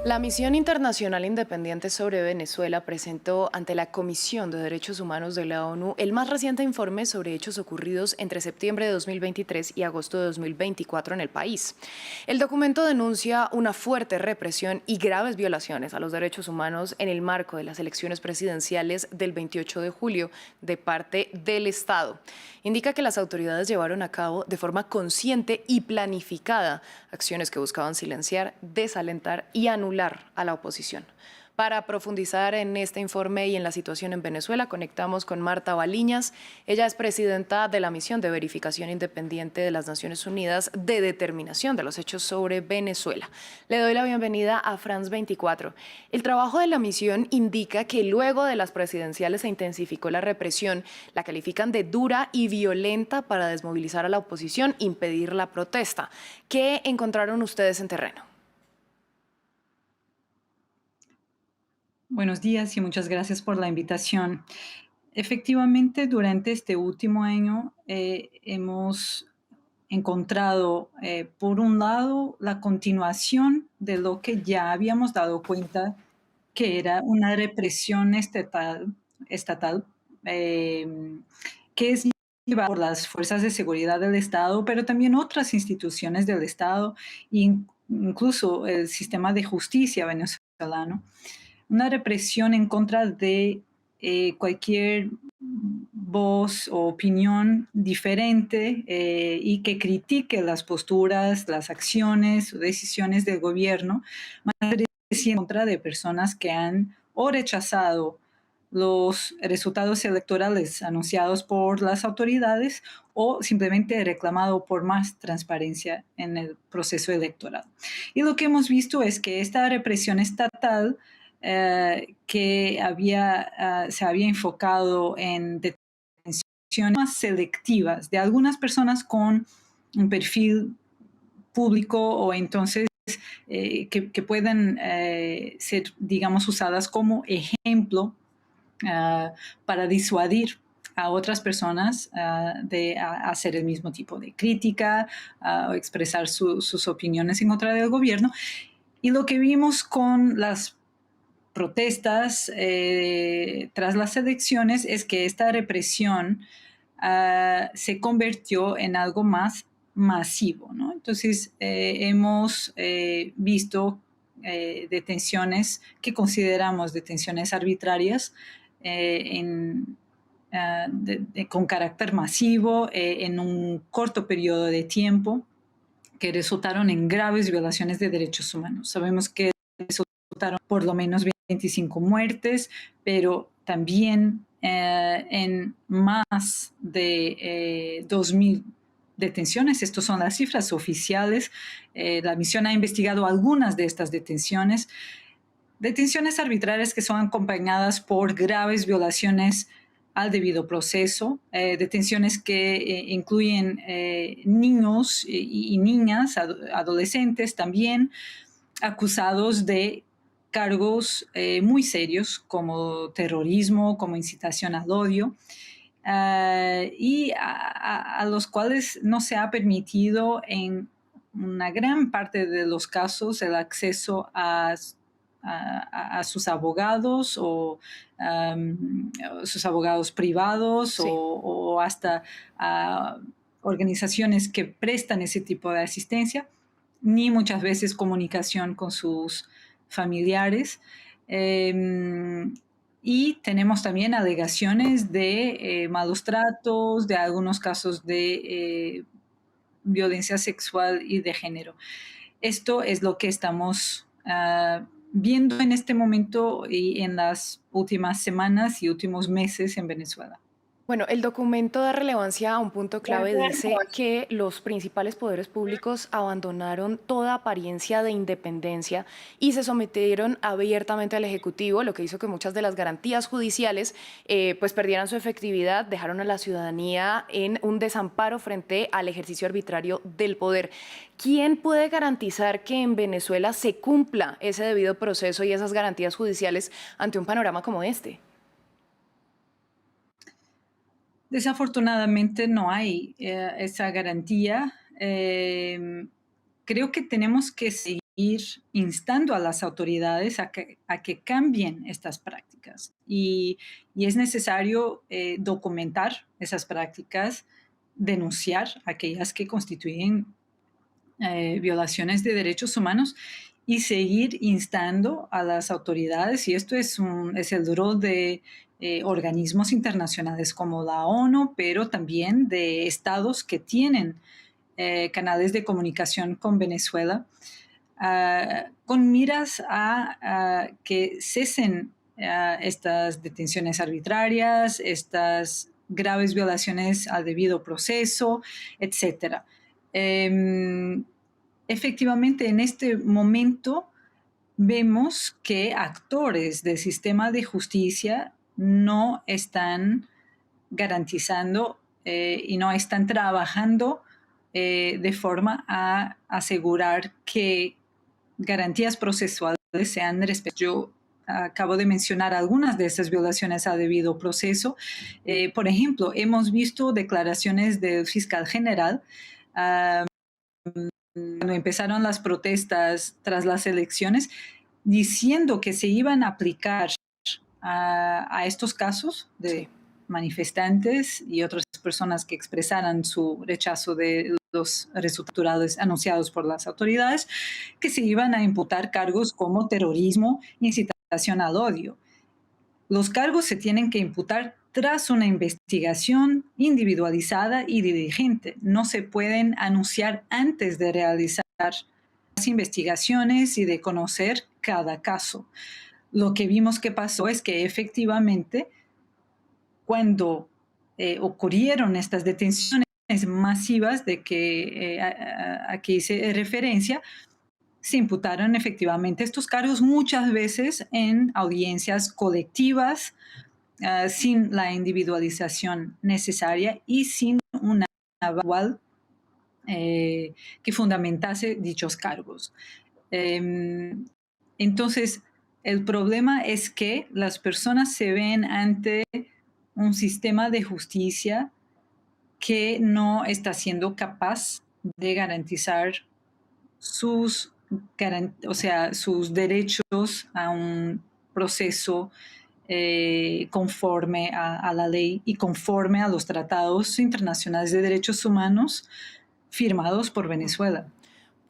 La Misión Internacional Independiente sobre Venezuela presentó ante la Comisión de Derechos Humanos de la ONU el más reciente informe sobre hechos ocurridos entre septiembre de 2023 y agosto de 2024 en el país. El documento denuncia una fuerte represión y graves violaciones a los derechos humanos en el marco de las elecciones presidenciales del 28 de julio de parte del Estado. Indica que las autoridades llevaron a cabo de forma consciente y planificada acciones que buscaban silenciar, desalentar y anular a la oposición. Para profundizar en este informe y en la situación en Venezuela, conectamos con Marta Baliñas. Ella es presidenta de la Misión de Verificación Independiente de las Naciones Unidas de Determinación de los Hechos sobre Venezuela. Le doy la bienvenida a France 24. El trabajo de la misión indica que luego de las presidenciales se intensificó la represión, la califican de dura y violenta para desmovilizar a la oposición, impedir la protesta. ¿Qué encontraron ustedes en terreno? Buenos días y muchas gracias por la invitación. Efectivamente, durante este último año hemos encontrado, por un lado, la continuación de lo que ya habíamos dado cuenta que era una represión estatal que es llevada por las fuerzas de seguridad del Estado, pero también otras instituciones del Estado, incluso el sistema de justicia venezolano, una represión en contra de cualquier voz o opinión diferente y que critique las posturas, las acciones o decisiones del gobierno, más en contra de personas que han o rechazado los resultados electorales anunciados por las autoridades o simplemente reclamado por más transparencia en el proceso electoral. Y lo que hemos visto es que esta represión estatal que se había enfocado en detenciones más selectivas de algunas personas con un perfil público o entonces que puedan ser, digamos, usadas como ejemplo para disuadir a otras personas de hacer el mismo tipo de crítica o expresar sus opiniones en contra del gobierno. Y lo que vimos con las protestas tras las elecciones es que esta represión se convirtió en algo más masivo, ¿no? Entonces, hemos visto detenciones que consideramos detenciones arbitrarias con carácter masivo en un corto periodo de tiempo que resultaron en graves violaciones de derechos humanos. Sabemos que resultaron por lo menos 25 muertes, pero también en más de 2.000 detenciones. Estas son las cifras oficiales. La misión ha investigado algunas de estas detenciones. Detenciones arbitrarias que son acompañadas por graves violaciones al debido proceso, detenciones que incluyen niños y niñas, adolescentes también, acusados de cargos muy serios como terrorismo, como incitación al odio, y a los cuales no se ha permitido en una gran parte de los casos el acceso a sus abogados o sus abogados privados Sí. o hasta a organizaciones que prestan ese tipo de asistencia, ni muchas veces comunicación con sus familiares. Y tenemos también alegaciones de malos tratos, de algunos casos de violencia sexual y de género. Esto es lo que estamos viendo en este momento y en las últimas semanas y últimos meses en Venezuela. Bueno, el documento da relevancia a un punto clave. Dice que los principales poderes públicos abandonaron toda apariencia de independencia y se sometieron abiertamente al Ejecutivo, lo que hizo que muchas de las garantías judiciales pues perdieran su efectividad, dejaron a la ciudadanía en un desamparo frente al ejercicio arbitrario del poder. ¿Quién puede garantizar que en Venezuela se cumpla ese debido proceso y esas garantías judiciales ante un panorama como este? Desafortunadamente no hay esa garantía. Creo que tenemos que seguir instando a las autoridades a que cambien estas prácticas. Y es necesario documentar esas prácticas, denunciar aquellas que constituyen violaciones de derechos humanos y seguir instando a las autoridades. Y esto es el rol de organismos internacionales como la ONU, pero también de estados que tienen canales de comunicación con Venezuela, con miras a que cesen estas detenciones arbitrarias, estas graves violaciones al debido proceso, etcétera. Efectivamente, en este momento vemos que actores del sistema de justicia no están garantizando y no están trabajando de forma a asegurar que garantías procesuales sean respetadas. Yo acabo de mencionar algunas de esas violaciones al debido proceso. Por ejemplo, hemos visto declaraciones del fiscal general cuando empezaron las protestas tras las elecciones, diciendo que se iban a aplicar a estos casos de manifestantes y otras personas que expresaran su rechazo de los resultados anunciados por las autoridades, que se iban a imputar cargos como terrorismo, incitación al odio. Los cargos se tienen que imputar tras una investigación individualizada y diligente. No se pueden anunciar antes de realizar las investigaciones y de conocer cada caso. Lo que vimos que pasó es que efectivamente, cuando ocurrieron estas detenciones masivas de que aquí hice referencia, se imputaron efectivamente estos cargos muchas veces en audiencias colectivas, sin la individualización necesaria y sin una aval que fundamentase dichos cargos. Entonces, el problema es que las personas se ven ante un sistema de justicia que no está siendo capaz de garantizar sus derechos a un proceso conforme a la ley y conforme a los tratados internacionales de derechos humanos firmados por Venezuela.